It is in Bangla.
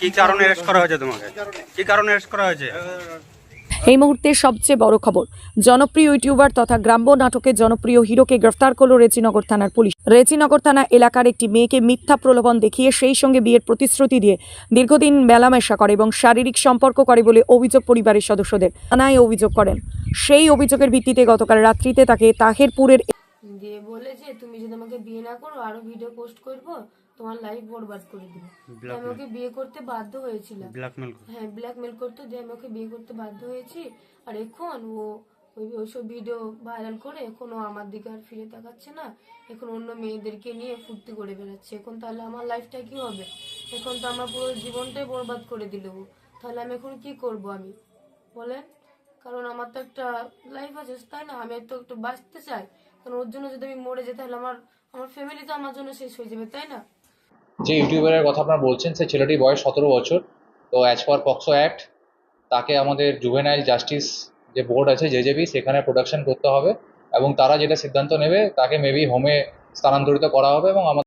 কি কারণে অ্যারেস্ট করা হয়েছে তোমাকে? কি কারণে অ্যারেস্ট করা হয়েছে? এই মুহূর্তে সবচেয়ে বড় খবর, জনপ্রিয় ইউটিউবার তথা গ্রাম্য নাটকের জনপ্রিয় হিরোকে গ্রেফতার করল রেজিনগর থানার পুলিশ। রেজিনগর থানা এলাকার একটি মেয়েকে মিথ্যা প্রলোভন দেখিয়ে সেই সঙ্গে বিয়ের প্রতিশ্রুতি দিয়ে দীর্ঘদিন মেলামেশা করে এবং শারীরিক সম্পর্ক করে বলে অভিযোগ পরিবারের সদস্যদের। থানায় অভিযোগ করেন। সেই অভিযোগের ভিত্তিতে গতকাল রাত্রিতে তাকে তাহেরপুরের দিয়ে বলে যে তুমি যদি আমাকে বিয়ে না করো আরো ভিডিও পোস্ট করবো, তোমার লাইফ বরবাদ করে দিব। আমি ওকে বিয়ে করতে বাধ্য হয়েছিলাম। ব্ল্যাকমেল? হ্যাঁ, ব্ল্যাকমেল করতো, যে আমি ওকে বিয়ে করতে বাধ্য হয়েছি। আর এখন ও ওইসব ভিডিও ভাইরাল করে এখন ও আমার দিকে আর ফিরে তাকাচ্ছে না। এখন অন্য মেয়েদেরকে নিয়ে ফুর্তি করে বেড়াচ্ছে। এখন তাহলে আমার লাইফটা কি হবে? এখন তো আমার পুরো জীবনটাই বরবাদ করে দিল ও। তাহলে আমি এখন কি করব আমি বলেন? কারণ আমার তো একটা লাইফ আছে, তাই না? আমি তো একটু বাঁচতে চাই। কারণ ওর জন্য যদি আমি মরে যাই তাহলে আমার আমার ফ্যামিলি তো আমার জন্য শেষ হয়ে যাবে, তাই না? যে ইউটিউবারের কথা আপনারা বলছেন সেই ছেলেটির বয়স 17 বছর। তো অ্যাজ পার পক্সো অ্যাক্ট তাকে আমাদের জুভেনাইল জাস্টিস যে বোর্ড আছে জেজেবি সেখানে প্রোডাকশন করতে হবে এবং তারা যেটা সিদ্ধান্ত নেবে তাকে মেবি হোমে স্থানান্তরিত করা হবে এবং আমাদের